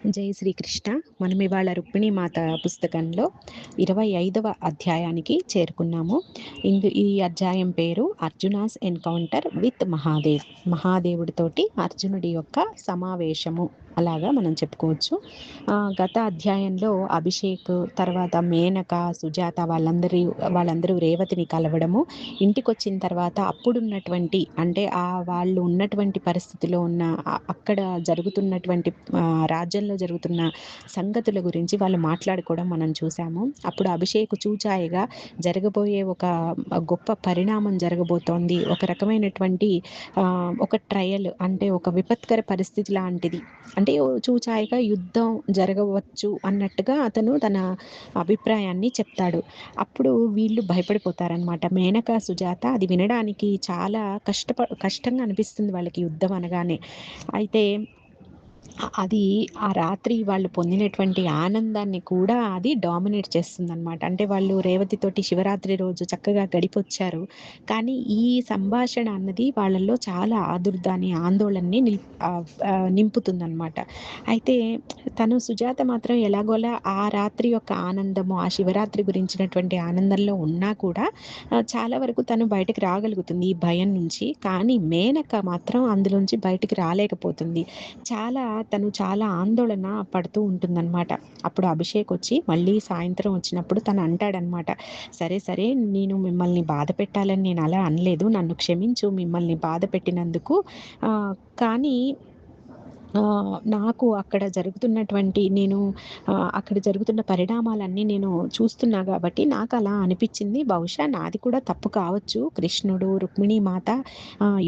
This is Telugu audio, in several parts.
జై శ్రీకృష్ణ. మనం ఇవాళ రుక్మిణీ మాత పుస్తకంలో 25వ అధ్యాయానికి చేరుకున్నాము. ఈ అధ్యాయం పేరు అర్జునాస్ ఎన్కౌంటర్ విత్ మహాదేవ్. మహాదేవుడితోటి అర్జునుడి యొక్క సమావేశము అలాగా మనం చెప్పుకోవచ్చు. గత అధ్యాయంలో అభిషేక్, తర్వాత మేనక, సుజాత వాళ్ళందరూ రేవతిని కలవడము, ఇంటికొచ్చిన తర్వాత అప్పుడున్నటువంటి అంటే వాళ్ళు ఉన్నటువంటి పరిస్థితిలో ఉన్న అక్కడ జరుగుతున్నటువంటి రాజ్యంలో జరుగుతున్న సంగతుల గురించి వాళ్ళు మాట్లాడుకోవడం మనం చూసాము. అప్పుడు అభిషేక్ చూచాయిగా జరగబోయే ఒక గొప్ప పరిణామం జరగబోతోంది. ఒక రకమైనటువంటి ఒక ట్రయల్ అంటే ఒక విపత్కర పరిస్థితి లాంటిది. అంటే చూచాయిగా యుద్ధం జరగవచ్చు అన్నట్టుగా అతను తన అభిప్రాయాన్ని చెప్తాడు. అప్పుడు వీళ్ళు భయపడిపోతారనమాట. మేనక, సుజాత అది వినడానికి చాలా కష్టంగా అనిపిస్తుంది వాళ్ళకి యుద్ధం అనగానే. అయితే అది ఆ రాత్రి వాళ్ళు పొందినటువంటి ఆనందాన్ని కూడా అది డామినేట్ చేస్తుందనమాట. అంటే వాళ్ళు రేవతితోటి శివరాత్రి రోజు చక్కగా గడిపొచ్చారు. కానీ ఈ సంభాషణ అన్నది వాళ్ళలో చాలా ఆదుర్దాన్ని, ఆందోళనని నింపుతుందనమాట. అయితే తను సుజాత మాత్రం ఎలాగోలా ఆ రాత్రి యొక్క ఆనందము, ఆ శివరాత్రి గురించినటువంటి ఆనందంలో ఉన్నా కూడా చాలా వరకు తను బయటకి రాగలుగుతుంది ఈ భయం నుంచి. కానీ మేనక మాత్రం అందులోంచి బయటికి రాలేకపోతుంది. తను చాలా ఆందోళన పడుతూ ఉంటుందన్నమాట. అప్పుడు అభిషేక్ వచ్చి మళ్ళీ సాయంత్రం వచ్చినప్పుడు తను అంటాడనమాట. సరే, సరే, నేను మిమ్మల్ని బాధ పెట్టాలని నేను అలా అనలేదు. నన్ను క్షమించు మిమ్మల్ని బాధ పెట్టినందుకు. కానీ నాకు అక్కడ జరుగుతున్నటువంటి అక్కడ జరుగుతున్న పరిణామాలన్నీ నేను చూస్తున్నా గాబట్టి నాకలా అనిపిచ్చింది. బహుశా నాది కూడా తప్పు కావచ్చు. కృష్ణుడు, రుక్మిణీ మాత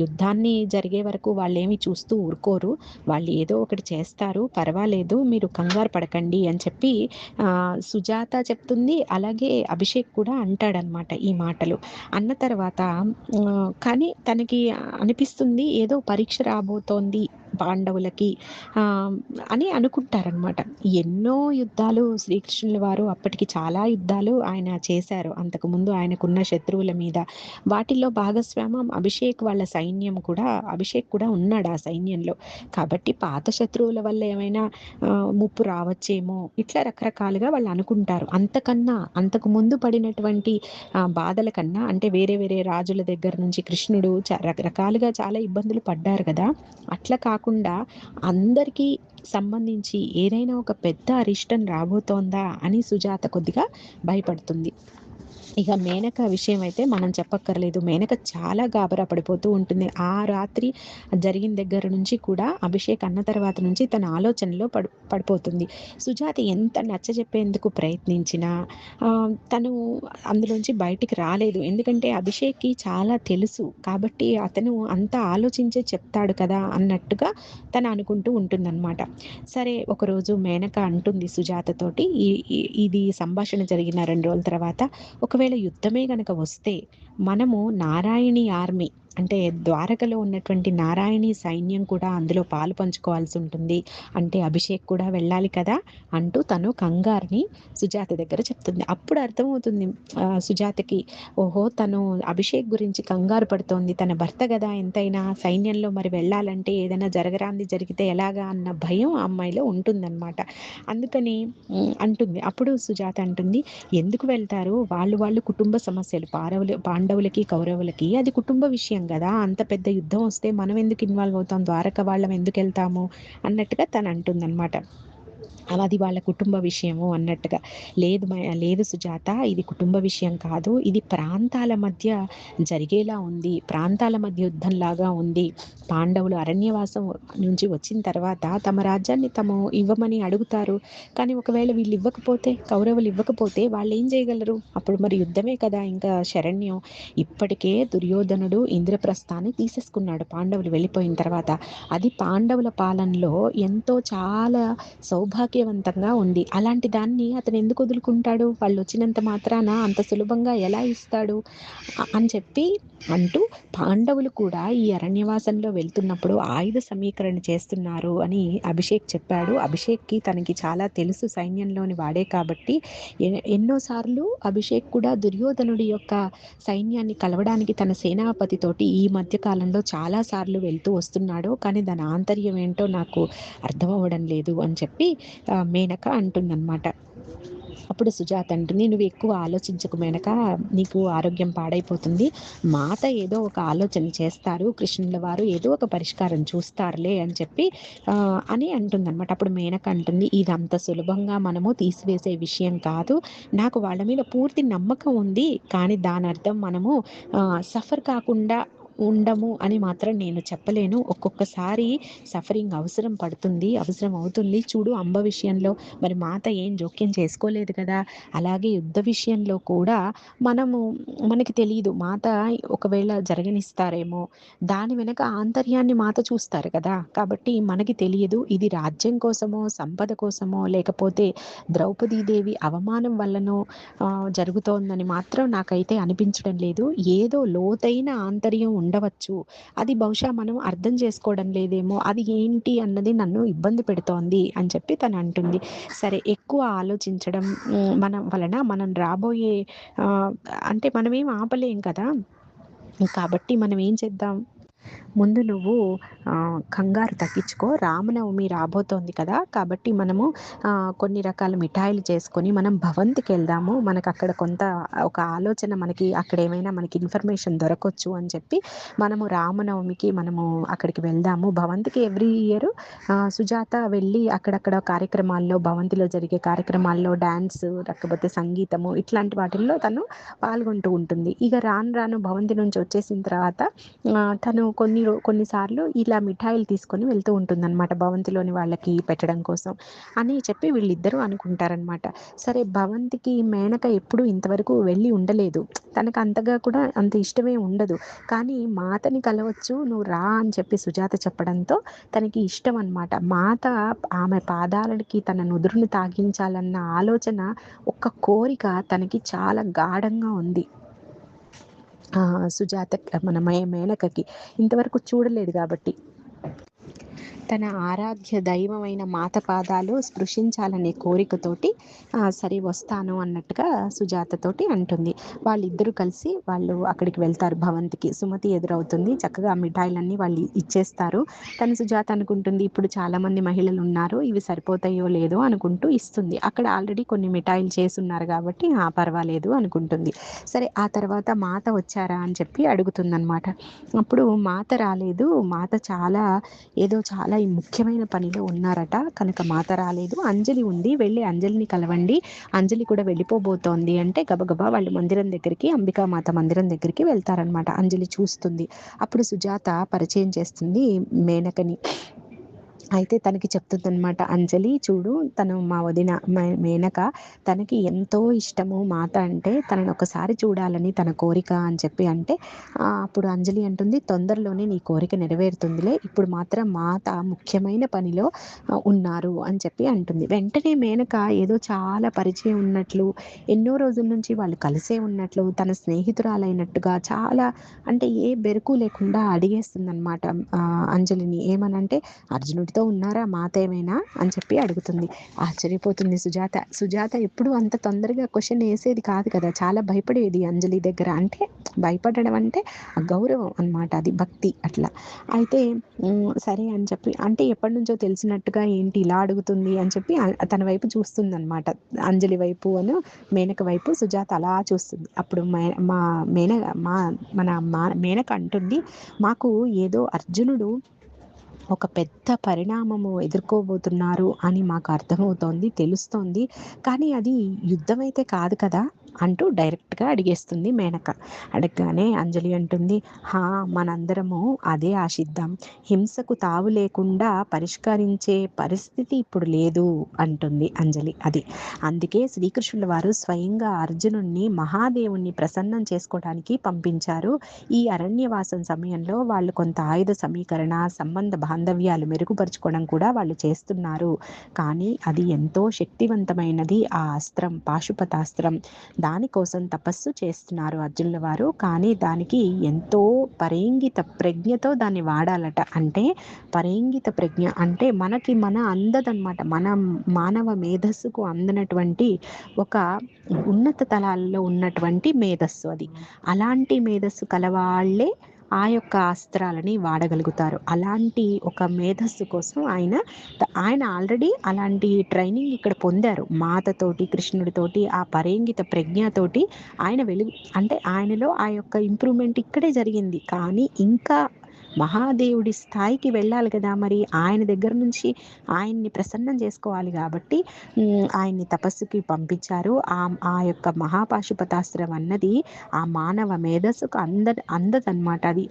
యుద్ధాన్ని జరిగే వరకు వాళ్ళేమి చూస్తూ ఊరుకోరు. వాళ్ళు ఏదో ఒకటి చేస్తారు. పర్వాలేదు, మీరు కంగారు పడకండి అని చెప్పి సుజాత చెప్తుంది. అలాగే అభిషేక్ కూడా అంటాడనమాట ఈ మాటలు. అన్న తర్వాత కానీ తనకి అనిపిస్తుంది ఏదో పరీక్ష రాబోతోంది పాండవులకి ఆహ్, అని అనుకుంటారనమాట. ఎన్నో యుద్ధాలు శ్రీకృష్ణుల వారు అప్పటికి చాలా యుద్ధాలు ఆయన చేశారు. అంతకుముందు ఆయనకున్న శత్రువుల మీద. వాటిల్లో భాగస్వామ్యం అభిషేక్ కూడా ఉన్నాడు ఆ సైన్యంలో. కాబట్టి పాత శత్రువుల వల్ల ఏమైనా ముప్పు రావచ్చేమో ఇట్లా రకరకాలుగా వాళ్ళు అనుకుంటారు. అంతకు ముందు పడినటువంటి బాధల కన్నా అంటే వేరే వేరే రాజుల దగ్గర నుంచి కృష్ణుడు రకరకాలుగా చాలా ఇబ్బందులు పడ్డారు కదా! అట్లా కాకుండా అందరికీ సంబంధించి ఏదైనా ఒక పెద్ద అరిష్టం రాబోతోందా అని సుజాత కొద్దిగా భయపడుతుంది. ఇక మేనక విషయం అయితే మనం చెప్పక్కర్లేదు. మేనక చాలా గాబరా పడిపోతూ ఉంటుంది. ఆ రాత్రి జరిగిన దగ్గర నుంచి కూడా అభిషేక్ అన్న తర్వాత నుంచి తన ఆలోచనలో పడిపోతుంది. సుజాత ఎంత నచ్చజెప్పేందుకు ప్రయత్నించినా తను అందులోంచి బయటికి రాలేదు. ఎందుకంటే అభిషేక్‌కి చాలా తెలుసు. కాబట్టి అతను అంతా ఆలోచించే చెప్తాడు కదా అన్నట్టుగా తను అనుకుంటూ ఉంటుందన్నమాట. సరే, ఒకరోజు మేనక అంటుంది సుజాతతోటి ఇది సంభాషణ జరిగిన 2 రోజుల తర్వాత, ఒకవేళ యుద్ధమే గనక వస్తే మనము నారాయణి ఆర్మీ అంటే ద్వారకలో ఉన్నటువంటి నారాయణి సైన్యం కూడా అందులో పాలు పంచుకోవాల్సి ఉంటుంది. అంటే అభిషేక్ కూడా వెళ్ళాలి కదా! అంటూ తను కంగారుని సుజాత దగ్గర చెప్తుంది. అప్పుడు అర్థమవుతుంది సుజాతకి, ఓహో! తను అభిషేక్ గురించి కంగారు పడుతోంది. తన భర్త గదా ఎంతైనా, సైన్యంలో మరి వెళ్ళాలంటే ఏదైనా జరగరానిది జరిగితే ఎలాగా అన్న భయం ఆ అమ్మాయిలో ఉంటుందన్నమాట. అందుకని అంటుంది. అప్పుడు సుజాత అంటుంది, ఎందుకు వెళ్తారు? వాళ్ళు కుటుంబ సమస్యలు. పాండవులకి, కౌరవులకి అది కుటుంబ విషయం గదా! అంత పెద్ద యుద్ధం వస్తే మనం ఎందుకు ఇన్వాల్వ్ అవుతాం? ద్వారక వాళ్ళం ఎందుకెళ్తాము? అన్నట్టుగా తను అంటుందన్నమాట. అది వాళ్ళ కుటుంబ విషయము అన్నట్టుగా. లేదు సుజాత, ఇది కుటుంబ విషయం కాదు. ఇది ప్రాంతాల మధ్య జరిగేలా ఉంది. ప్రాంతాల మధ్య యుద్ధంలాగా ఉంది. పాండవులు అరణ్యవాసం నుంచి వచ్చిన తర్వాత తమ రాజ్యాన్ని ఇవ్వమని అడుగుతారు. కానీ ఒకవేళ వీళ్ళు ఇవ్వకపోతే, కౌరవులు ఇవ్వకపోతే వాళ్ళేం చేయగలరు? అప్పుడు మరి యుద్ధమే కదా ఇంకా శరణ్యం. ఇప్పటికే దుర్యోధనుడు ఇంద్రప్రస్థాన్ని తీసేసుకున్నాడు పాండవులు వెళ్ళిపోయిన తర్వాత. అది పాండవుల పాలనలో చాలా సౌభాగ్యవంతంగా ఉంది. అలాంటి దాన్ని అతను ఎందుకు వదులుకుంటాడు? వాళ్ళొచ్చినంత మాత్రాన అంత సులభంగా ఎలా ఇస్తాడు? అని చెప్పి అంటూ పాండవులు కూడా ఈ అరణ్యవాసంలో వెళ్తున్నప్పుడు ఆయుధ సమీకరణ చేస్తున్నారు అని అభిషేక్ చెప్పాడు. అభిషేక్‌కి తనకి చాలా తెలుసు సైన్యంలోని వాడే కాబట్టి ఎన్నో సార్లు అభిషేక్ కూడా దుర్యోధనుడి యొక్క సైన్యాన్ని కలవడానికి తన సేనాపతితోటి ఈ మధ్య కాలంలో చాలా సార్లు వెళ్తూ వస్తున్నాడు. కానీ దాని ఆంతర్యం ఏంటో నాకు అర్థం అవ్వడం లేదు అని చెప్పి మేనక అంటుందన్నమాట. అప్పుడు సుజాత అంటుంది, "నువ్వు ఎక్కువ ఆలోచించకు మేనక, నీకు ఆరోగ్యం పాడైపోతుంది. మాత ఏదో ఒక ఆలోచన చేస్తారు. కృష్ణుల వారు ఏదో ఒక పరిష్కారం చూస్తారులే" అని చెప్పి అని అంటుందనమాట. అప్పుడు మేనక అంటుంది, "ఇది అంత సులభంగా మనము తీసివేసే విషయం కాదు. నాకు వాళ్ళ మీద పూర్తి నమ్మకం ఉంది. కానీ దానర్థం మనము సఫర్ కాకుండా ఉండము అని మాత్రం నేను చెప్పలేను. ఒక్కొక్కసారి సఫరింగ్ అవసరం పడుతుంది. అవసరం అవుతుంది. చూడు అంబ విషయంలో మరి మాత ఏం జోక్యం చేసుకోలేదు కదా! అలాగే యుద్ధ విషయంలో కూడా మనము మనకి తెలీదు. మాత ఒకవేళ జరగనిస్తారేమో! దాని వెనక ఆంతర్యాన్ని మాత చూస్తారు కదా! కాబట్టి మనకి తెలియదు. ఇది రాజ్యం కోసమో, సంపద కోసమో, లేకపోతే ద్రౌపదీదేవి అవమానం వల్లనో జరుగుతోందని మాత్రం నాకైతే అనిపించడం లేదు. ఏదో లోతైన ఆంతర్యం ఉండవచ్చు. అది బహుశా మనం అర్థం చేసుకోవడం లేదేమో! అది ఏంటి అన్నది నన్ను ఇబ్బంది పెడుతోంది అని చెప్పి తనంటుంది. సరే, ఎక్కువ ఆలోచించడం మనం వలన మనం రాబోయే ఆహ్, అంటే మనమేం ఆపలేం కదా! కాబట్టి మనం ఏం చేద్దాం? ముందు నువ్వు కంగారు తగ్గించుకో. రామనవమి రాబోతోంది కదా! కాబట్టి మనము కొన్ని రకాల మిఠాయిలు చేసుకొని మనం భవంతికెళ్దాము. మనకక్కడ కొంత ఒక ఆలోచన మనకి అక్కడేమైనా మనకి ఇన్ఫర్మేషన్ దొరకొచ్చు అని చెప్పి మనము రామనవమికి మనము అక్కడికి వెళ్దాము. భవంతికి ఎవ్రీ ఇయర్ సుజాత వెళ్ళి అక్కడక్కడ కార్యక్రమాల్లో భవంతిలో జరిగే కార్యక్రమాల్లో డాన్స్ లేకపోతే సంగీతము ఇట్లాంటి వాటిల్లో తను పాల్గొంటూ ఉంటుంది. ఇక రాను రాను భవంతి నుంచి వచ్చేసిన తర్వాత తను కొన్నిసార్లు ఇలా మిఠాయిలు తీసుకొని వెళ్తూ ఉంటుందన్నమాట భవంతిలోని వాళ్ళకి పెట్టడం కోసం అని చెప్పి వీళ్ళిద్దరూ అనుకుంటారనమాట. సరే, భవంతికి మేనక ఎప్పుడు ఇంతవరకు వెళ్ళి ఉండలేదు. తనకు అంతగా కూడా అంత ఇష్టమే ఉండదు. కానీ మాతని కలవచ్చు, నువ్వు రా అని చెప్పి సుజాత చెప్పడంతో తనకి ఇష్టం అనమాట. మాత ఆమె పాదాలకి తన నుదురును తాకించాలన్న ఆలోచన, ఒక కోరిక తనకి చాలా గాఢంగా ఉంది. సుజాత మన మేనకకి ఇంతవరకు చూడలేదు గాబట్టి. తన ఆరాధ్య దైవమైన మాత పాదాలు స్పృశించాలనే కోరికతోటి సరే వస్తాను అన్నట్టుగా సుజాతతోటి అంటుంది. వాళ్ళిద్దరూ కలిసి వాళ్ళు అక్కడికి వెళ్తారు భవంతికి. సుమతి ఎదురవుతుంది. చక్కగా ఆ మిఠాయిలన్నీ వాళ్ళు ఇచ్చేస్తారు. తను సుజాత అనుకుంటుంది, ఇప్పుడు చాలామంది మహిళలున్నారు. ఇవి సరిపోతాయో లేదో అనుకుంటూ ఇస్తుంది. అక్కడ ఆల్రెడీ కొన్ని మిఠాయిలు చేసున్నారు గాబట్టి పర్వాలేదు అనుకుంటుంది. సరే, ఆ తర్వాత మాత వచ్చారా అని చెప్పి అడుగుతుందనమాట. అప్పుడు మాత రాలేదు. మాత చాలా ముఖ్యమైన పనిలో ఉన్నారట. కనుక మాత రాలేదు. అంజలి ఉంది. వెళ్ళి అంజలిని కలవండి. అంజలి కూడా వెళ్ళిపోబోతోంది అంటే గబగబా వాళ్ళు మందిరం దగ్గరికి, అంబికామాత మందిరం దగ్గరికి వెళ్తారనమాట. అంజలి చూస్తుంది. అప్పుడు సుజాత పరిచయం చేస్తుంది మేనకని. అయితే తనకి చెప్తుందనమాట, అంజలి చూడు, తను మా వదిన మేనక, తనకి ఎంతో ఇష్టము మాత అంటే, తనని ఒకసారి చూడాలని తన కోరిక అని చెప్పి అంటే అప్పుడు అంజలి అంటుంది, తొందరలోనే నీ కోరిక నెరవేరుతుందిలే, ఇప్పుడు మాత్రం మాత ముఖ్యమైన పనిలో ఉన్నారు అని చెప్పి అంటుంది. వెంటనే మేనక ఏదో చాలా పరిచయం ఉన్నట్లు, ఎన్నో రోజుల నుంచి వాళ్ళు కలిసే ఉన్నట్లు, తన స్నేహితురాలైనట్టుగా చాలా, అంటే ఏ బెరుకు లేకుండా అడిగేస్తుందనమాట అంజలిని. ఏమనంటే, అర్జునుడితో ఉన్నారా మాత ఏమైనా అని చెప్పి అడుగుతుంది. ఆశ్చర్యపోతుంది సుజాత. సుజాత ఎప్పుడు అంత తొందరగా క్వెషన్ ఏసేది కాదు కదా! చాలా భయపడేది అంజలి దగ్గర. అంటే భయపడడం అంటే గౌరవం అనమాట, అది భక్తి అట్లా. అయితే సరే అని చెప్పి, అంటే ఎప్పటినుంచో తెలిసినట్టుగా ఏంటి ఇలా అడుగుతుంది అని చెప్పి తన వైపు చూస్తుందనమాట. అంజలి వైపు మేనక వైపు సుజాత అలా చూస్తుంది. అప్పుడు మా మేన మా మన మేనక అంటుంది, మాకు ఏదో అర్జునుడు ఒక పెద్ద పరిణామము ఎదుర్కోబోతున్నారు అని మాకు అర్థమవుతోంది, తెలుస్తోంది. కానీ అది యుద్ధమైతే కాదు కదా! అంటూ డైరెక్ట్గా అడిగేస్తుంది మేనక. అడగగానే అంజలి అంటుంది, హా, మనందరము అదే ఆశిద్దాం. హింసకు తావు లేకుండా పరిష్కరించే పరిస్థితి ఇప్పుడు లేదు అంటుంది అంజలి. అందుకే శ్రీకృష్ణుల వారు స్వయంగా అర్జునుణ్ణి మహాదేవుణ్ణి ప్రసన్నం చేసుకోవడానికి పంపించారు. ఈ అరణ్యవాసం సమయంలో వాళ్ళు కొంత ఆయుధ సమీకరణ, సంబంధ బాంధవ్యాలు మెరుగుపరుచుకోవడం కూడా వాళ్ళు చేస్తున్నారు. కానీ అది ఎంతో శక్తివంతమైనది, ఆ అస్త్రం పాశుపతాస్త్రం. దానికోసం తపస్సు చేస్తున్నారు అర్జునుల వారు. కానీ దానికి ఎంతో పరేంగిత ప్రజ్ఞతో దాన్ని వాడాలట. అంటే పరేంగిత ప్రజ్ఞ అంటే మన అందదన్నమాట. మన మానవ మేధస్సుకు అందనటువంటి ఒక ఉన్నత తలాల్లో ఉన్నటువంటి మేధస్సు అది. అలాంటి మేధస్సు కలవాళ్లే ఆ యొక్క అస్త్రాలని వాడగలుగుతారు. అలాంటి ఒక మేధస్సు కోసం ఆయన ఆల్రెడీ అలాంటి ట్రైనింగ్ ఇక్కడ పొందారు. మాతతోటి, కృష్ణుడితోటి, ఆ పరేంగిత ప్రజ్ఞతోటి ఆయన అంటే ఆయనలో ఆ యొక్క ఇంప్రూవ్మెంట్ ఇక్కడే జరిగింది. కానీ ఇంకా మహాదేవుడి స్థాయికి వెళ్ళాలి కదా, మరి ఆయన దగ్గర నుంచి ఆయన్ని ప్రసన్నం చేసుకోవాలి కాబట్టి ఆయన్ని తపస్సుకి పంపించారు. ఆ యొక్క మహాపాశుపతాస్త్రం అన్నది ఆ మానవ మేధస్సుకు అందదన్నమాట. అది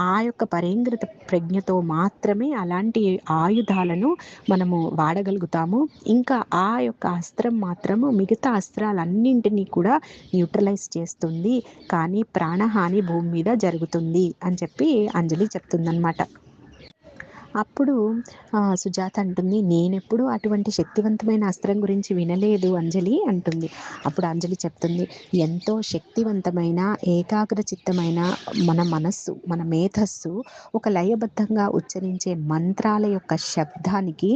ఆ యొక్క పరేంద్రిత ప్రజ్ఞతో మాత్రమే అలాంటి ఆయుధాలను మనము వాడగలుగుతాము. ఇంకా ఆ యొక్క అస్త్రం మాత్రము మిగతా అస్త్రాలన్నింటినీ కూడా న్యూట్రలైజ్ చేస్తుంది. కానీ ప్రాణహాని భూమి మీద జరుగుతుంది అని చెప్పి అంజలి చెప్తుందన్నమాట. అప్పుడు సుజాత అంటుంది, నేనెప్పుడు అటువంటి శక్తివంతమైన అస్త్రం గురించి వినలేదు అంజలి అంటుంది. అప్పుడు అంజలి చెప్తుంది, ఎంతో శక్తివంతమైన ఏకాగ్ర చిత్తమైన మన మనస్సు, మన మేధస్సు ఒక లయబద్ధంగా ఉచ్చరించే మంత్రాల యొక్క శబ్దానికి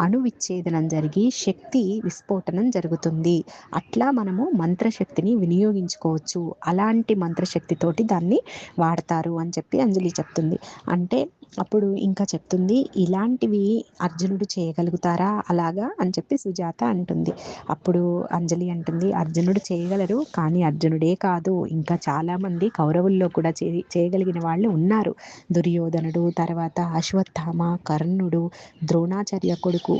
అణువిచ్ఛేదనం జరిగి శక్తి విస్ఫోటనం జరుగుతుంది. అట్లా మనము మంత్రశక్తిని వినియోగించుకోవచ్చు. అలాంటి మంత్రశక్తితోటి దాన్ని వాడతారు అని చెప్పి అంజలి చెప్తుంది. అంటే అప్పుడు ఇంకా చెప్తుంది, ఇలాంటివి అర్జునుడు చేయగలుగుతారా అలాగా అని చెప్పి సుజాత అంటుంది. అప్పుడు అంజలి అంటుంది, అర్జునుడు చేయగలరు, కానీ అర్జునుడే కాదు, ఇంకా చాలామంది కౌరవుల్లో కూడా చేయగలిగిన వాళ్ళు ఉన్నారు. దుర్యోధనుడు, తర్వాత అశ్వత్థామ, కర్ణుడు, ద్రోణాచార్య కొడుకు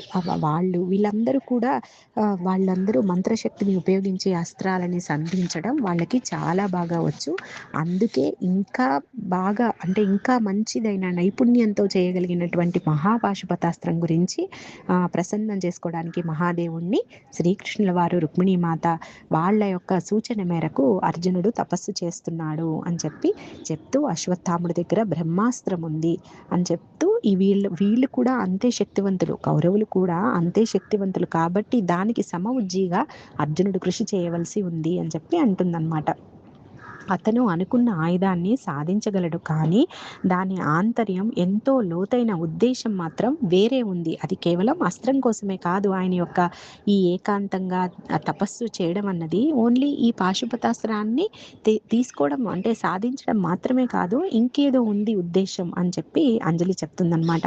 వీళ్ళందరూ కూడా వాళ్ళందరూ మంత్రశక్తిని ఉపయోగించి అస్త్రాలని సంధించడం వాళ్ళకి చాలా బాగా వచ్చు. అందుకే ఇంకా బాగా అంటే ఇంకా మంచిదైన నైపుణ్యంతో చేయగలిగినటువంటి మహాపాశుపతాస్త్రం గురించి ప్రసన్నం చేసుకోవడానికి మహాదేవుణ్ణి శ్రీకృష్ణుల వారు, రుక్మిణీమాత వాళ్ళ యొక్క సూచన మేరకు అర్జునుడు తపస్సు చేస్తున్నాడు అని చెప్తూ అశ్వత్థాముడి దగ్గర బ్రహ్మాస్త్రం ఉంది అని చెప్తూ వీళ్ళు కూడా అంతే శక్తివంతులు, కౌరవులు కూడా అంతే శక్తివంతులు, కాబట్టి దానికి సమఉజ్జీగా అర్జునుడు కృషి చేయవలసి ఉంది అని చెప్పి అంటుందన్నమాట. అతను అనుకున్న ఆయుధాన్ని సాధించగలడు, కానీ దాని ఆంతర్యం ఎంతో లోతైన ఉద్దేశం మాత్రం వేరే ఉంది. అది కేవలం అస్త్రం కోసమే కాదు. ఆయన యొక్క ఈ ఏకాంతంగా తపస్సు చేయడం అన్నది ఓన్లీ ఈ పాశుపతాస్త్రాన్ని తీసుకోవడం అంటే సాధించడం మాత్రమే కాదు, ఇంకేదో ఉంది ఉద్దేశం అని చెప్పి అంజలి చెప్తుందన్నమాట.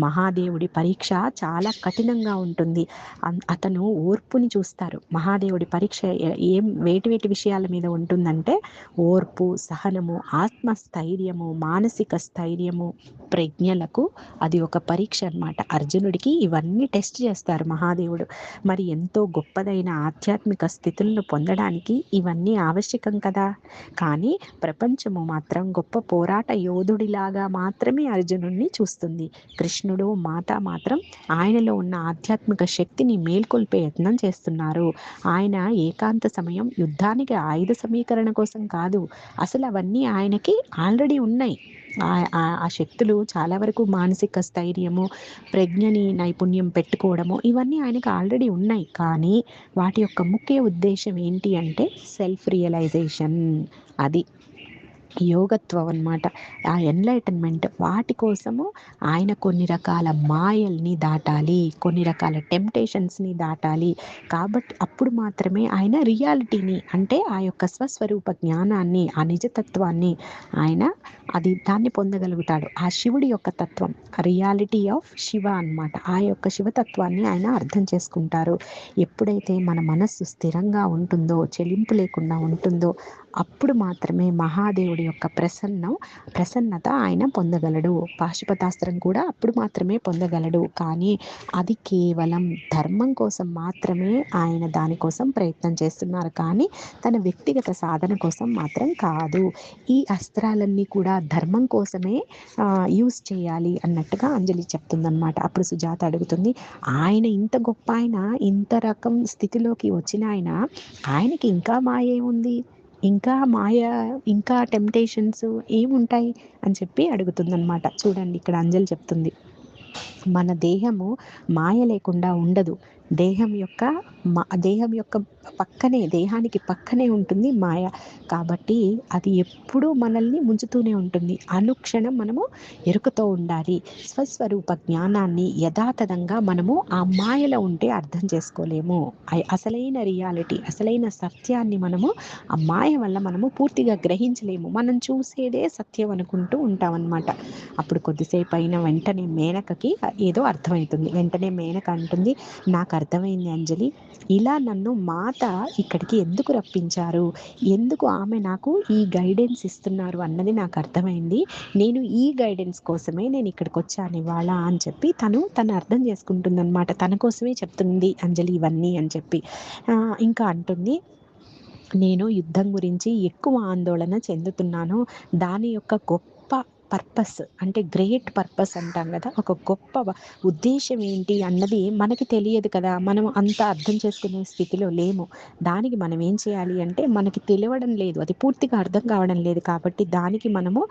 మహాదేవుడి పరీక్ష చాలా కఠినంగా ఉంటుంది. అతను ఓర్పుని చూస్తారు. మహాదేవుడి పరీక్ష వేటి విషయాల మీద ఉంటుందంటే ఓర్పు, సహనము, ఆత్మస్థైర్యము, మానసిక స్థైర్యము, ప్రజ్ఞలకు అది ఒక పరీక్ష అన్నమాట. అర్జునుడికి ఇవన్నీ టెస్ట్ చేస్తారు మహాదేవుడు. మరి ఎంతో గొప్పదైన ఆధ్యాత్మిక స్థితులను పొందడానికి ఇవన్నీ ఆవశ్యకం కదా. కానీ ప్రపంచము మాత్రం గొప్ప పోరాట యోధుడిలాగా మాత్రమే అర్జునుడిని చూస్తుంది. కృష్ణుడు, మాత మాత్రం ఆయనలో ఉన్న ఆధ్యాత్మిక శక్తిని మేల్కొల్పే యత్నం చేస్తున్నారు. ఆయన ఏకాంత సమయం యుద్ధానికి ఆయుధ సమీకరణ కోసం కాదు, అసలు అవన్నీ ఆయనకి ఆల్రెడీ ఉన్నాయి. ఆ శక్తులు చాలా వరకు మానసిక స్థైర్యము, ప్రజ్ఞని నైపుణ్యం పెట్టుకోవడము, ఇవన్నీ ఆయనకు ఆల్రెడీ ఉన్నాయి. కానీ వాటి యొక్క ముఖ్య ఉద్దేశం ఏంటి అంటే సెల్ఫ్ రియలైజేషన్, అది యోగత్వం అన్నమాట, ఆ ఎన్లైటన్మెంట్. వాటి కోసము ఆయన కొన్ని రకాల మాయల్ని దాటాలి, కొన్ని రకాల టెంప్టేషన్స్ని దాటాలి. కాబట్టి అప్పుడు మాత్రమే ఆయన రియాలిటీని అంటే ఆ యొక్క స్వస్వరూప జ్ఞానాన్ని, ఆ నిజతత్వాన్ని దాన్ని పొందగలుగుతాడు. ఆ శివుడి యొక్క తత్వం, రియాలిటీ ఆఫ్ శివ అన్నమాట. ఆ యొక్క శివతత్వాన్ని ఆయన అర్థం చేసుకుంటారు. ఎప్పుడైతే మన మనస్సు స్థిరంగా ఉంటుందో, చెలింపు లేకుండా ఉంటుందో, అప్పుడు మాత్రమే మహాదేవుడి యొక్క ప్రసన్నత ఆయన పొందగలడు. పాశుపతాస్త్రం కూడా అప్పుడు మాత్రమే పొందగలడు. కానీ అది కేవలం ధర్మం కోసం మాత్రమే ఆయన దానికోసం ప్రయత్నం చేస్తున్నారు, కానీ తన వ్యక్తిగత సాధన కోసం మాత్రం కాదు. ఈ అస్త్రాలన్నీ కూడా ధర్మం కోసమే యూస్ చేయాలి అన్నట్టుగా అంజలి చెప్తుందనమాట. అప్పుడు సుజాత అడుగుతుంది, ఆయన ఇంత గొప్ప ఆయన, ఇంత రకం స్థితిలోకి వచ్చిన ఆయనకి ఇంకా మాయ ఏముంది, ఇంకా మాయ, ఇంకా టెంప్టేషన్స్ ఏముంటాయి అని చెప్పి అడుగుతుందనమాట. చూడండి ఇక్కడ అంజలి చెప్తుంది, మన దేహము మాయ లేకుండా ఉండదు. దేహం యొక్క దేహానికి పక్కనే ఉంటుంది మాయ. కాబట్టి అది ఎప్పుడూ మనల్ని ముంచుతూనే ఉంటుంది. అనుక్షణం మనము ఎరుకతో ఉండాలి. స్వస్వరూప జ్ఞానాన్ని యథాతథంగా మనము ఆ మాయలో ఉంటే అర్థం చేసుకోలేము. అసలైన రియాలిటీ, అసలైన సత్యాన్ని మనము ఆ మాయ వల్ల మనము పూర్తిగా గ్రహించలేము. మనం చూసేదే సత్యం అనుకుంటూ ఉంటామన్నమాట. అప్పుడు కొద్దిసేపు అయిన వెంటనే మేనకకి ఏదో అర్థమవుతుంది. వెంటనే మేనక అంటుంది, నాకు అర్థమైంది అంజలి, ఇలా నన్ను మాత ఇక్కడికి ఎందుకు రప్పించారు, ఎందుకు ఆమె నాకు ఈ గైడెన్స్ ఇస్తున్నారు అన్నది నాకు అర్థమైంది. నేను ఈ గైడెన్స్ కోసమే నేను ఇక్కడికి వచ్చాను ఇవాళ అని చెప్పి తను అర్థం చేసుకుంటుందన్నమాట. తన కోసమే చెప్తుంది అంజలి ఇవన్నీ అని చెప్పి. ఇంకా అంటుంది, నేను యుద్ధం గురించి ఎక్కువ ఆందోళన చెందుతున్నాను. దాని యొక్క గొప్ప పర్పస్ అంటే గ్రేట్ పర్పస్ అంటాం కదా, ఒక గొప్ప ఉద్దేశం ఏంటి అన్నది మనకి తెలియదు కదా, మనం అంత అర్థం చేసుకునే స్థితిలో లేము. దానికి మనం ఏం చేయాలి అంటే, మనకి తెలియడం లేదు, అది పూర్తిగా అర్థం కావడం లేదు, కాబట్టి దానికి మనము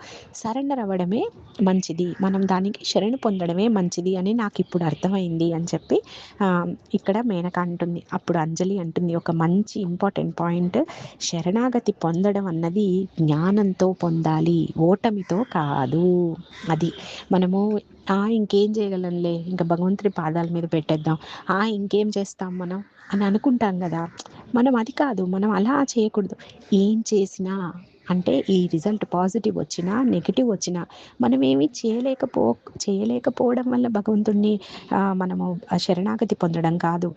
సరెండర్ అవ్వడమే మంచిది, మనం దానికి శరణు పొందడమే మంచిది అని నాకు ఇప్పుడు అర్థమైంది అని చెప్పి ఇక్కడ మేనక అంటుంది. అప్పుడు అంజలి అంటుంది ఒక మంచి ఇంపార్టెంట్ పాయింట్, శరణాగతి పొందడం అన్నది జ్ఞానంతో పొందాలి, ఓటమితో కాదు. అది మనము ఇంకేం చేయగలంలే, ఇంకా భగవంతుడి పాదాల మీద పెట్టేద్దాం, ఇంకేం చేస్తాం మనం అని అనుకుంటాం కదా. మనం అది కాదు, మనం అలా చేయకూడదు. ఏం చేసినా అంటే ఈ రిజల్ట్ పాజిటివ్ వచ్చినా నెగిటివ్ వచ్చినా మనం ఏమీ చేయలేకపోవడం వల్ల భగవంతుడిని మనము శరణాగతి పొందడం కాదు.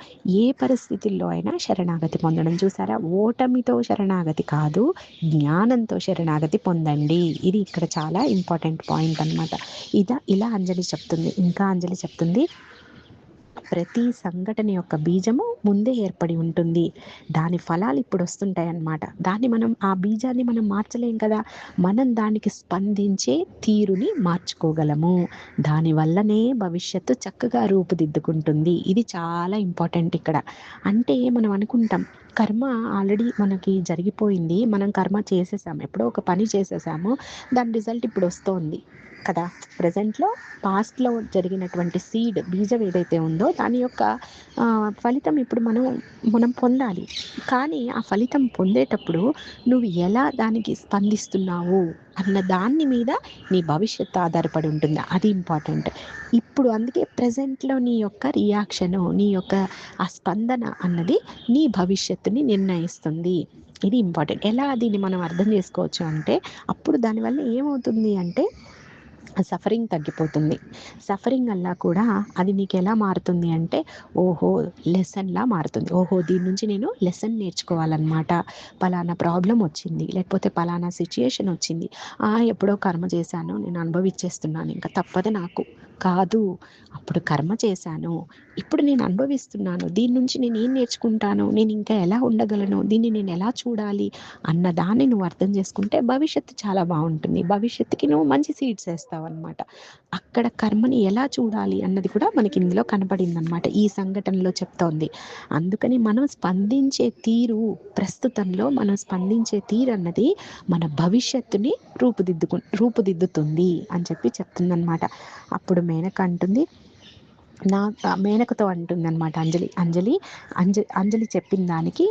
ఏ పరిస్థితుల్లో అయినా శరణాగతి పొందడం. చూసారా, ఓటమితో శరణాగతి కాదు, జ్ఞానంతో శరణాగతి పొందండి. ఇది ఇక్కడ చాలా ఇంపార్టెంట్ పాయింట్ అన్నమాట. ఇలా అంజలి చెప్తుంది. ఇంకా అంజలి చెప్తుంది, ప్రతి సంఘటన యొక్క బీజము ముందే ఏర్పడి ఉంటుంది, దాని ఫలాలు ఇప్పుడు వస్తుంటాయి అన్నమాట. ఆ బీజాన్ని మనం మార్చలేం కదా, మనం దానికి స్పందించే తీరుని మార్చుకోగలము. దానివల్లనే భవిష్యత్తు చక్కగా రూపుదిద్దుకుంటుంది. ఇది చాలా ఇంపార్టెంట్ ఇక్కడ. అంటే మనం అనుకుంటాం కర్మ ఆల్రెడీ మనకి జరిగిపోయింది, మనం కర్మ చేసేసాము, ఎప్పుడో ఒక పని చేసేసాము, దాని రిజల్ట్ ఇప్పుడు వస్తోంది కదా. ప్రజెంట్లో పాస్ట్లో జరిగినటువంటి బీజం ఏదైతే ఉందో దాని యొక్క ఫలితం ఇప్పుడు మనం పొందాలి. కానీ ఆ ఫలితం పొందేటప్పుడు నువ్వు ఎలా దానికి స్పందిస్తున్నావు అన్న దాని మీద నీ భవిష్యత్తు ఆధారపడి ఉంటుంది. అది ఇంపార్టెంట్. ఇప్పుడు అందుకే ప్రజెంట్లో నీ యొక్క రియాక్షను, నీ యొక్క ఆ స్పందన అన్నది నీ భవిష్యత్తుని నిర్ణయిస్తుంది. ఇది ఇంపార్టెంట్. ఎలా దీన్ని మనం అర్థం చేసుకోవచ్చు అంటే, అప్పుడు దానివల్ల ఏమవుతుంది అంటే సఫరింగ్ తగ్గిపోతుంది. సఫరింగ్ వల్ల కూడా అది నీకు ఎలా మారుతుంది అంటే, లెసన్లా మారుతుంది. దీని నుంచి నేను లెసన్ నేర్చుకోవాలన్నమాట. పలానా ప్రాబ్లం వచ్చింది, లేకపోతే పలానా సిచ్యుయేషన్ వచ్చింది, ఎప్పుడో కర్మ చేశాను, నేను అనుభవించేస్తున్నాను, ఇంకా తప్పదు నాకు కాదు. అప్పుడు కర్మ చేశాను, ఇప్పుడు నేను అనుభవిస్తున్నాను, దీని నుంచి నేను ఏం నేర్చుకుంటాను, నేను ఇంకా ఎలా ఉండగలను, దీన్ని నేను ఎలా చూడాలి అన్న దాన్ని నువ్వు అర్థం చేసుకుంటే భవిష్యత్తు చాలా బాగుంటుంది. భవిష్యత్తుకి నువ్వు మంచి సీడ్స్ వేస్తావు అనమాట. అక్కడ కర్మని ఎలా చూడాలి అన్నది కూడా మనకి ఇందులో కనపడింది అనమాట, ఈ సంఘటనలో చెప్తోంది. అందుకని మనం స్పందించే తీరు, ప్రస్తుతంలో మనం స్పందించే తీరు అన్నది మన భవిష్యత్తుని రూపుదిద్దుతుంది అని చెప్పి చెప్తుందనమాట. అప్పుడు మేనక అంటుంది, మేనకతో అంటుందన్నమాట అంజలి చెప్పిన దానికి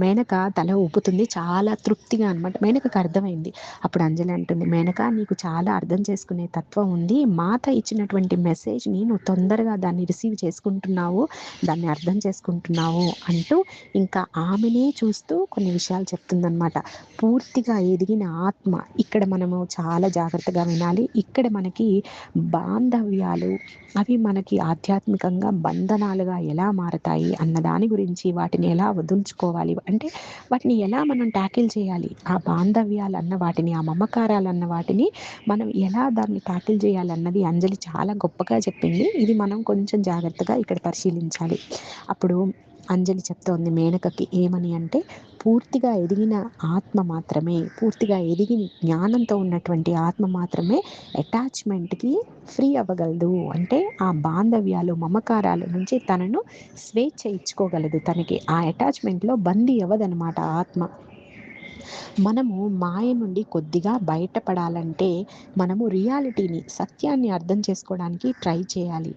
మేనక తల ఊపుతుంది, చాలా తృప్తిగా అనమాట. మేనకకు అర్థమైంది. అప్పుడు అంజలి అంటుంది, మేనక నీకు చాలా అర్థం చేసుకునే తత్వం ఉంది, మాత ఇచ్చినటువంటి మెసేజ్ని నువ్వు తొందరగా దాన్ని రిసీవ్ చేసుకుంటున్నావు, దాన్ని అర్థం చేసుకుంటున్నావు అంటూ ఇంకా ఆమెనే చూస్తూ కొన్ని విషయాలు చెప్తుందన్నమాట. పూర్తిగా ఎదిగిన ఆత్మ, ఇక్కడ మనము చాలా జాగ్రత్తగా వినాలి. ఇక్కడ మనకి బాంధవ్యాలు అవి మనకి ఆధ్యాత్మికంగా బంధనాలుగా ఎలా మారతాయి అన్న దాని గురించి, వాటిని ఎలా వదులుచుకోవాలి అంటే వాటిని ఎలా మనం ట్యాకిల్ చేయాలి, ఆ బాంధవ్యాలన్న వాటిని, ఆ మమకారాలన్న వాటిని మనం ఎలా దాన్ని ట్యాకిల్ చేయాలన్నది అంజలి చాలా గొప్పగా చెప్పింది. ఇది మనం కొంచెం జాగ్రత్తగా ఇక్కడ పరిశీలించాలి. అప్పుడు అంజలి చెప్తోంది మేనకకి ఏమని అంటే, పూర్తిగా ఎదిగిన ఆత్మ మాత్రమే, పూర్తిగా ఎదిగి జ్ఞానంతో ఉన్నటువంటి ఆత్మ మాత్రమే అటాచ్మెంట్కి ఫ్రీ అవ్వగలదు. అంటే ఆ బాంధవ్యాలు, మమకారాల నుంచి తనను స్వేచ్ఛ ఇచ్చుకోగలదు. తనకి ఆ అటాచ్మెంట్లో బందీ అవ్వదనమాట ఆత్మ. మనము మాయ నుండి కొద్దిగా బయటపడాలంటే మనము రియాలిటీని, సత్యాన్ని అర్థం చేసుకోవడానికి ట్రై చేయాలి.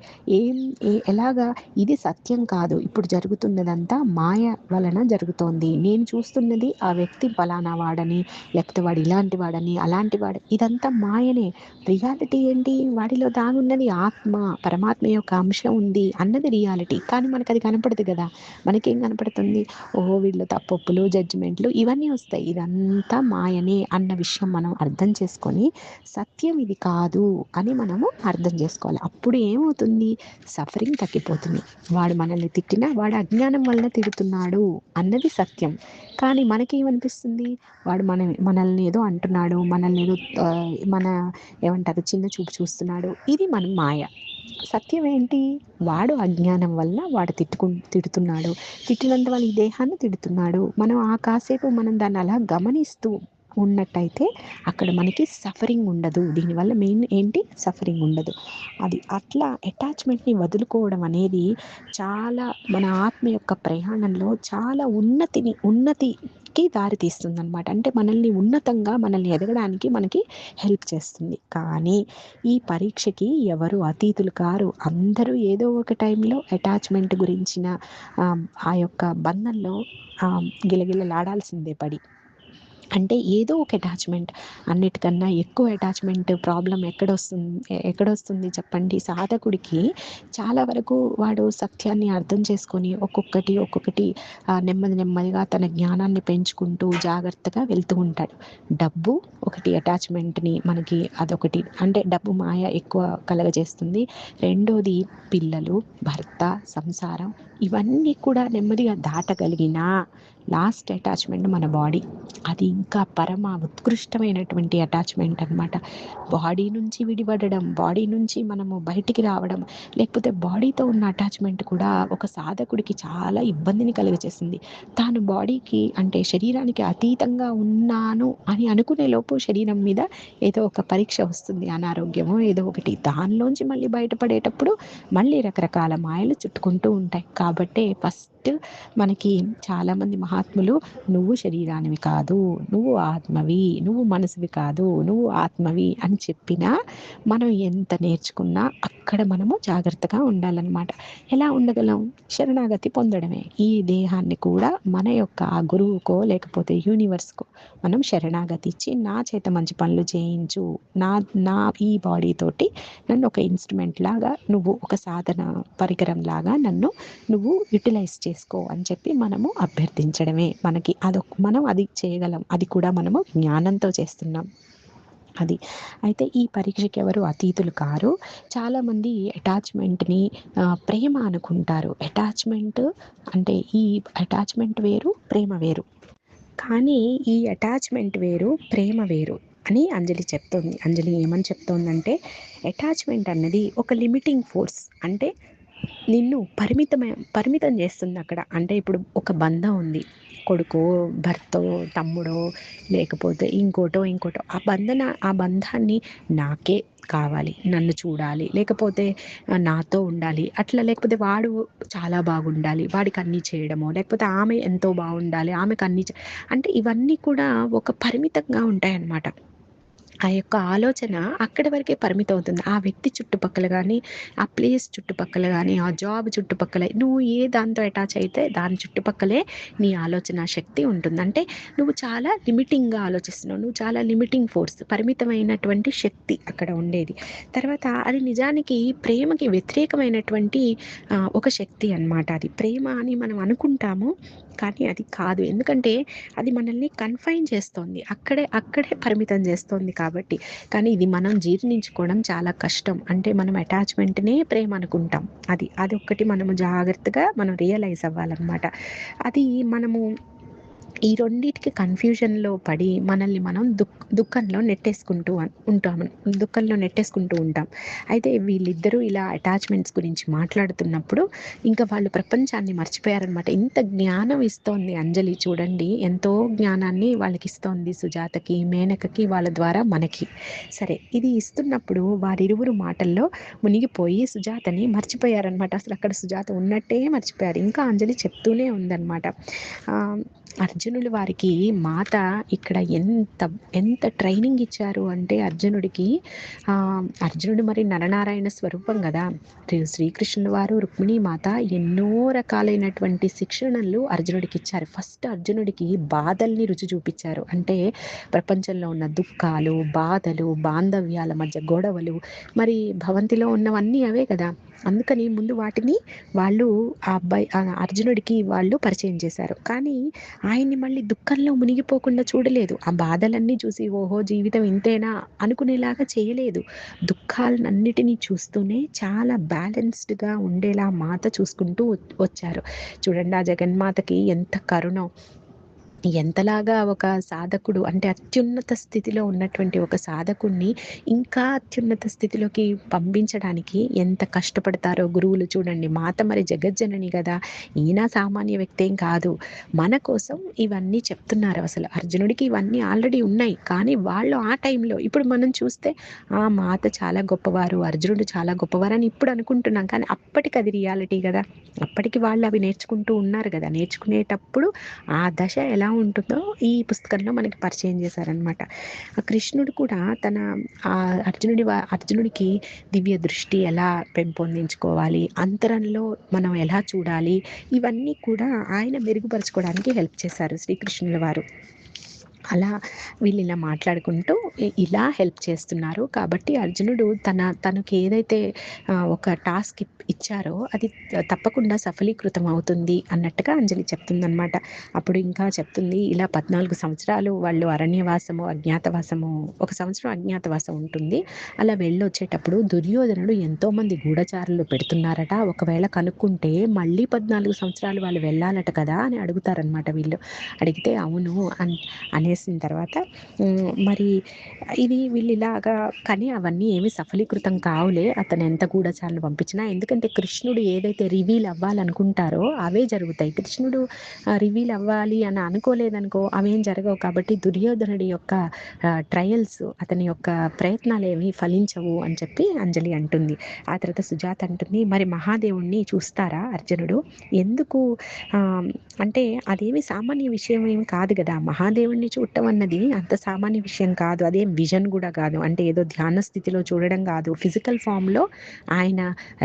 ఎలాగా ఇది సత్యం కాదు, ఇప్పుడు జరుగుతున్నదంతా మాయ వలన జరుగుతోంది, నేను చూస్తున్నది ఆ వ్యక్తి ఫలానా వాడని, లేకపోతే వాడు ఇలాంటి వాడని, అలాంటి వాడు, ఇదంతా మాయనే. రియాలిటీ ఏంటి, వాడిలో దాగున్నది ఆత్మ, పరమాత్మ యొక్క అంశం ఉంది అన్నది రియాలిటీ. కానీ మనకు అది కనపడదు కదా. మనకేం కనపడుతుంది, ఓహో వీళ్ళు తప్పొప్పులు, జడ్జిమెంట్లు ఇవన్నీ వస్తాయి. ఇదంతా మాయనే అన్న విషయం మనం అర్థం చేసుకొని, సత్యం ఇది కాదు అని మనము అర్థం చేసుకోవాలి. అప్పుడు ఏమవుతుంది, సఫరింగ్ తగ్గిపోతుంది. వాడు మనల్ని తిట్టినా వాడు అజ్ఞానం వల్ల తిడుతున్నాడు అన్నది సత్యం. కానీ మనకేమనిపిస్తుంది, వాడు మనల్ని ఏదో అంటున్నాడు, మనల్ని ఏదో మన ఏమంటారు చిన్న చూపు చూస్తున్నాడు, ఇది మన మాయ. సత్యం ఏంటి, వాడు అజ్ఞానం వల్ల వాడు తిడుతున్నాడు, తిట్టినంత వాళ్ళ ఈ దేహాన్ని తిడుతున్నాడు. మనం ఆ కాసేపు మనం దాన్ని అలా గమనిస్తూ ఉన్నట్టయితే అక్కడ మనకి సఫరింగ్ ఉండదు. దీనివల్ల మెయిన్ ఏంటి, సఫరింగ్ ఉండదు. అది అట్లా అటాచ్మెంట్ని వదులుకోవడం అనేది చాలా మన ఆత్మ యొక్క ప్రయాణంలో చాలా ఉన్నతికి దారి తీస్తుంది అనమాట. అంటే మనల్ని ఉన్నతంగా, మనల్ని ఎదగడానికి మనకి హెల్ప్ చేస్తుంది. కానీ ఈ పరీక్షకి ఎవరు అతీతులు కారు. అందరూ ఏదో ఒక టైంలో అటాచ్మెంట్ గురించిన ఆ యొక్క బంధంలో గిలగిలలాడాల్సిందే పడి. అంటే ఏదో ఒక అటాచ్మెంట్, అన్నిటికన్నా ఎక్కువ అటాచ్మెంట్ ప్రాబ్లం ఎక్కడొస్తుంది చెప్పండి. సాధకుడికి చాలా వరకు వాడు సత్యాన్ని అర్థం చేసుకొని ఒక్కొక్కటి నెమ్మదిగా తన జ్ఞానాన్ని పెంచుకుంటూ జాగ్రత్తగా వెళ్తూ ఉంటాడు. డబ్బు ఒకటి అటాచ్మెంట్ని మనకి అదొకటి, అంటే డబ్బు మాయ ఎక్కువ కలగజేస్తుంది. రెండోది పిల్లలు, భర్త, సంసారం, ఇవన్నీ కూడా నెమ్మదిగా దాటగలిగినా లాస్ట్ అటాచ్మెంట్ మన బాడీ. అది ఇంకా పరమ ఉత్కృష్టమైనటువంటి అటాచ్మెంట్ అనమాట. బాడీ నుంచి విడిపడడం, బాడీ నుంచి మనము బయటికి రావడం, లేకపోతే బాడీతో ఉన్న అటాచ్మెంట్ కూడా ఒక సాధకుడికి చాలా ఇబ్బందిని కలుగజేస్తుంది. తాను బాడీకి అంటే శరీరానికి అతీతంగా ఉన్నాను అని అనుకునే లోపు శరీరం మీద ఏదో ఒక పరీక్ష వస్తుంది, అనారోగ్యమో ఏదో ఒకటి. దానిలోంచి మళ్ళీ బయటపడేటప్పుడు మళ్ళీ రకరకాల మాయలు చుట్టుకుంటూ ఉంటాయి. కాబట్టే ఫస్ట్ మనకి చాలామంది మహాత్ములు, నువ్వు శరీరానివి కాదు, నువ్వు ఆత్మవి, నువ్వు మనసువి కాదు, నువ్వు ఆత్మవి అని చెప్పినా మనం ఎంత నేర్చుకున్నా అక్కడ మనము జాగ్రత్తగా ఉండాలన్నమాట. ఎలా ఉండగలం, శరణాగతి పొందడమే. ఈ దేహాన్ని కూడా మన యొక్క ఆ గురువుకో లేకపోతే యూనివర్స్కో మనం శరణాగతి ఇచ్చి, నా చేత మంచి పనులు చేయించు, నా నా ఈ బాడీ తోటి నన్ను ఒక ఇన్స్ట్రుమెంట్ లాగా, నువ్వు ఒక సాధన పరికరం లాగా నన్ను నువ్వు యూటిలైజ్ చేసుకో అని చెప్పి మనము అభ్యర్థించడమే. మనకి మనం అది చేయగలం. అది కూడా మనము జ్ఞానంతో చేస్తున్నాం. అది అయితే ఈ పరీక్షకి ఎవరు అతీతులు కారు. చాలామంది అటాచ్మెంట్ని ప్రేమ అనుకుంటారు. అటాచ్మెంట్ అంటే ఈ అటాచ్మెంట్ వేరు, ప్రేమ వేరు. కానీ ఈ అటాచ్మెంట్ వేరు, ప్రేమ వేరు అని అంజలి చెప్తోంది. అంజలి ఏమని చెప్తోందంటే, అటాచ్మెంట్ అన్నది ఒక లిమిటింగ్ ఫోర్స్. అంటే నిన్ను పరిమితం చేస్తుంది అక్కడ. అంటే ఇప్పుడు ఒక బంధం ఉంది, కొడుకో, భర్తో, తమ్ముడో, లేకపోతే ఇంకోటో ఆ బంధాన్ని నాకే కావాలి, నన్ను చూడాలి, లేకపోతే నాతో ఉండాలి అట్లా, లేకపోతే వాడు చాలా బాగుండాలి, వాడికి అన్నీ చేయడమో, లేకపోతే ఆమె ఎంతో బాగుండాలి, ఆమెకు అన్నీ అంటే ఇవన్నీ కూడా ఒక పరిమితంగా ఉంటాయన్నమాట. ఆ యొక్క ఆలోచన అక్కడి వరకే పరిమితం అవుతుంది. ఆ వ్యక్తి చుట్టుపక్కల గానీ, ఆ ప్లేస్ చుట్టుపక్కల గానీ, ఆ జాబ్ చుట్టుపక్కల, నువ్వు ఏ దాంతో అటాచ్ అయితే దాని చుట్టుపక్కలే నీ ఆలోచన శక్తి ఉంటుంది. అంటే నువ్వు చాలా లిమిటింగ్‌గా ఆలోచిస్తున్నావు. నువ్వు చాలా లిమిటింగ్ ఫోర్స్, పరిమితమైనటువంటి శక్తి అక్కడ ఉండేది. తర్వాత అది నిజానికి ప్రేమకి వ్యతిరేకమైనటువంటి ఒక శక్తి అన్నమాట అది. ప్రేమ అని మనం అనుకుంటాము, కానీ అది కాదు. ఎందుకంటే అది మనల్ని కన్ఫైన్ చేస్తోంది. అక్కడే పరిమితం చేస్తోంది కాబట్టి. కానీ ఇది మనం జీర్ణించుకోవడం చాలా కష్టం. అంటే మనం అటాచ్‌మెంట్‌నే ప్రేమ అనుకుంటాం. అదొక్కటి మనము జాగ్రత్తగా మనం రియలైజ్ అవ్వాలనమాట. అది మనము ఈ రెండిటికి కన్‌ఫ్యూజన్‌లో పడి మనల్ని మనం దుఃఖంలో ఉంటాము. దుఃఖంలో నెట్టేసుకుంటూ ఉంటాం. అయితే వీళ్ళిద్దరూ ఇలా అటాచ్‌మెంట్స్ గురించి మాట్లాడుతున్నప్పుడు ఇంకా వాళ్ళు ప్రపంచాన్ని మర్చిపోయారనమాట. ఇంత జ్ఞానం ఇస్తోంది అంజలి చూడండి. ఎంతో జ్ఞానాన్ని వాళ్ళకిస్తోంది సుజాతకి, మేనకకి వాళ్ళ ద్వారా మనకి. సరే ఇది ఇస్తున్నప్పుడు వారిరువురు మాటల్లో మునిగిపోయి సుజాతని మర్చిపోయారనమాట. అసలక్కడ సుజాత ఉన్నట్టే మర్చిపోయారు. ఇంకా అంజలి చెప్తూనే ఉందనమాట. ఆహ్, అర్జునులు వారికి మాత ఇక్కడ ఎంత ట్రైనింగ్ ఇచ్చారు అంటే అర్జునుడికి, అర్జునుడు మరి నరనారాయణ స్వరూపం గదా! శ్రీకృష్ణుల వారు, రుక్మిణీ మాత ఎన్నో రకాలైనటువంటి శిక్షణలు అర్జునుడికిచ్చారు. ఫస్ట్ అర్జునుడికి బాధల్ని రుచి చూపిచ్చారు. అంటే ప్రపంచంలో ఉన్న దుఃఖాలు, బాధలు, బాంధవ్యాల మధ్య గొడవలు, మరి భవంతిలో ఉన్నవన్నీ అవే కదా! అందుకని ముందు వాటిని వాళ్ళు అర్జునుడికి వాళ్ళు పరిచయం చేశారు. కానీ ఆయన్ని మళ్ళీ దుఃఖంలో మునిగిపోకుండా చూడలేదు. ఆ బాధలన్నీ చూసి ఓహో! జీవితం ఇంతేనా అనుకునేలాగా చేయలేదు. దుఃఖాలనన్నిటిని చూస్తూనే చాలా బ్యాలెన్స్డ్‌గా ఉండేలా మాత చూసుకుంటూ వచ్చారు. చూడండి ఆ జగన్మాతకి ఎంత కరుణో! ఎంతలాగా ఒక సాధకుడు అంటే అత్యున్నత స్థితిలో ఉన్నటువంటి ఒక సాధకుడిని ఇంకా అత్యున్నత స్థితిలోకి పంపించడానికి ఎంత కష్టపడతారో గురువులు చూడండి. మాత మరి జగజ్జనని గదా! ఈయన సామాన్య వ్యక్తేం కాదు. మన కోసం ఇవన్నీ చెప్తున్నారు అసలు. అర్జునుడికి ఇవన్నీ ఆల్రెడీ ఉన్నాయి. కానీ వాళ్ళు ఆ టైంలో ఇప్పుడు మనం చూస్తే ఆ! మాత చాలా గొప్పవారు, అర్జునుడు చాలా గొప్పవారని ఇప్పుడు అనుకుంటున్నాం. కానీ అప్పటికి అది రియాలిటీ గదా! అప్పటికి వాళ్ళు అవి నేర్చుకుంటూ ఉన్నారు గదా! నేర్చుకునేటప్పుడు ఆ దశ ఎలా ఉంటుందో ఈ పుస్తకంలో మనకి పరిచయం చేశారనమాట. ఆ కృష్ణుడు కూడా తన అర్జునుడికి దివ్య దృష్టి ఎలా పెంపొందించుకోవాలి, అంతరంలో మనం ఎలా చూడాలి, ఇవన్నీ కూడా ఆయన మెరుగుపరుచుకోవడానికి హెల్ప్ చేశారు శ్రీకృష్ణుల వారు. అలా వీళ్ళిలా మాట్లాడుకుంటూ ఇలా హెల్ప్ చేస్తున్నారు. కాబట్టి అర్జునుడు తనకి ఏదైతే ఒక టాస్క్ ఇచ్చారో అది తప్పకుండా సఫలీకృతం అవుతుంది అన్నట్టుగా అంజలి చెప్తుందనమాట. అప్పుడు ఇంకా చెప్తుంది ఇలా 14 సంవత్సరాలు వాళ్ళు అరణ్యవాసము, అజ్ఞాతవాసము, ఒక సంవత్సరం అజ్ఞాతవాసం ఉంటుంది. అలా వెళ్ళొచ్చేటప్పుడు దుర్యోధనుడు ఎంతోమంది గూఢచారులు పెడుతున్నారట. ఒకవేళ కనుక్కుంటే మళ్ళీ 14 సంవత్సరాలు వాళ్ళు వెళ్ళాలట కదా! అని అడుగుతారనమాట వీళ్ళు. అడిగితే అవును అనేసిన తర్వాత మరి ఇది వీళ్ళిలాగా కానీ అవన్నీ ఏమి సఫలీకృతం కావులే. అతను ఎంత గూఢచారులు పంపించినా. ఎందుకంటే కృష్ణుడు ఏదైతే రివీల్ అవ్వాలనుకుంటారో అవే జరుగుతాయి. కృష్ణుడు రివీల్ అవ్వాలి అని అనుకోలేదనుకో అవేం జరగవు. కాబట్టి దుర్యోధనుడి యొక్క ట్రయల్స్ అతని యొక్క ప్రయత్నాలేమి ఫలించవు అని చెప్పి అంజలి అంటుంది. ఆ తర్వాత సుజాత అంటుంది, మరి మహాదేవుడిని చూస్తారా అర్జునుడు? ఎందుకు అంటే అదేమి సామాన్య విషయం ఏమి కాదు గదా! మహాదేవుడిని చూడటం అన్నది అంత సామాన్య విషయం కాదు. అదేం విజన్ గూడా గాదు. అంటే ఏదో ధ్యాన స్థితిలో చూడడం గాదు. ఫిజికల్ ఫార్మ్‌లో ఆయన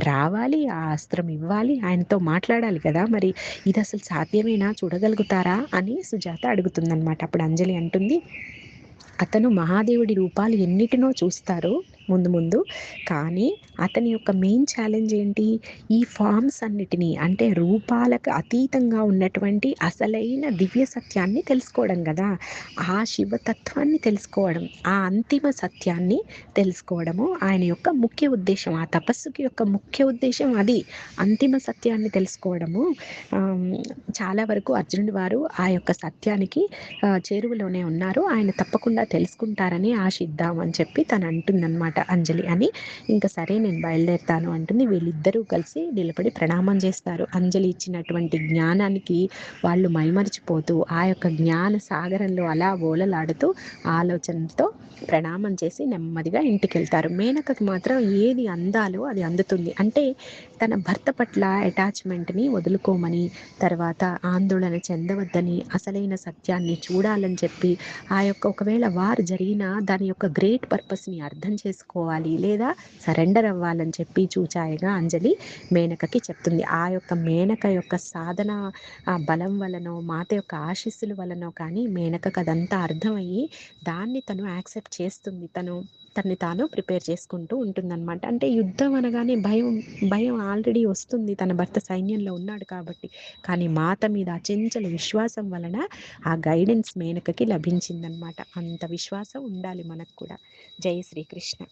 రావాలి, ఆ అస్త్రం ఇవ్వాలి, ఆయనతో మాట్లాడాలి కదా! మరి ఇదసలు సాధ్యమేనా? చూడగలుగుతారా? అని సుజాత అడుగుతుందనమాట. అప్పుడు అంజలి అంటుంది, అతను మహాదేవుడి రూపాలు ఎన్నిటినో చూస్తారు ముందు ముందు. కానీ అతని యొక్క మెయిన్ ఛాలెంజ్ ఏంటి? ఈ ఫార్మ్స్ అన్నిటిని అంటే రూపాలకు అతీతంగా ఉన్నటువంటి అసలైన దివ్య సత్యాన్ని తెలుసుకోవడం గదా! ఆ శివతత్వాన్ని తెలుసుకోవడం, ఆ అంతిమ సత్యాన్ని తెలుసుకోవడము ఆయన యొక్క ముఖ్య ఉద్దేశ్యం. ఆ తపస్సుకి యొక్క ముఖ్య ఉద్దేశ్యం అది. అంతిమ సత్యాన్ని తెలుసుకోవడము. ఆహ్, చాలా వరకు అర్జునుడి వారు ఆ యొక్క సత్యానికి చేరువలోనే ఉన్నారు. ఆయన తప్పకుండా తెలుసుకుంటారని ఆశిద్దాం అని చెప్పి తను అంటుందనమాట అంజలి. అని ఇంక సరే నేను బయలుదేరుతాను అంటుంది. వీళ్ళిద్దరూ కలిసి నిలబడి ప్రణామం చేస్తారు. అంజలి ఇచ్చినటువంటి జ్ఞానానికి వాళ్ళు మైమరిచిపోతూ ఆ యొక్క జ్ఞాన సాగరంలో అలా ఓలలాడుతూ ఆలోచనలతో ప్రణామం చేసి నెమ్మదిగా ఇంటికెళ్తారు. మేనకకి మాత్రం ఏది అందాలో అది అందుతుంది. అంటే తన భర్త పట్ల అటాచ్‌మెంట్‌ని వదులుకోమని, తర్వాత ఆందోళన చెందవద్దని, అసలైన సత్యాన్ని చూడాలని చెప్పి, ఆ యొక్క ఒకవేళ వార్ జరిగినా దాని యొక్క గ్రేట్ పర్పస్‌ని అర్థం చేసుకోవాలి, లేదా సరెండర్ అవ్వాలని చెప్పి చూచాయగా అంజలి మేనకకి చెప్తుంది. ఆ యొక్క మేనక యొక్క సాధన బలం వలనో, మాత యొక్క ఆశీస్సుల వలనో కానీ మేనకకి అదంతా అర్థమయ్యి, దాన్ని తను యాక్సెప్ట్ చేస్తుంది. తను తన్ని తాను ప్రిపేర్ చేసుకుంటూ ఉంటుందన్నమాట. అంటే యుద్ధం అనగానే భయం, భయం ఆల్రెడీ వస్తుంది. తన భర్త సైన్యంలో ఉన్నాడు కాబట్టి. కానీ మాత మీద అచంచల విశ్వాసం వలన ఆ గైడెన్స్ మేనకకి లభించిందనమాట. అంత విశ్వాసం ఉండాలి మనకు కూడా. జై శ్రీకృష్ణ.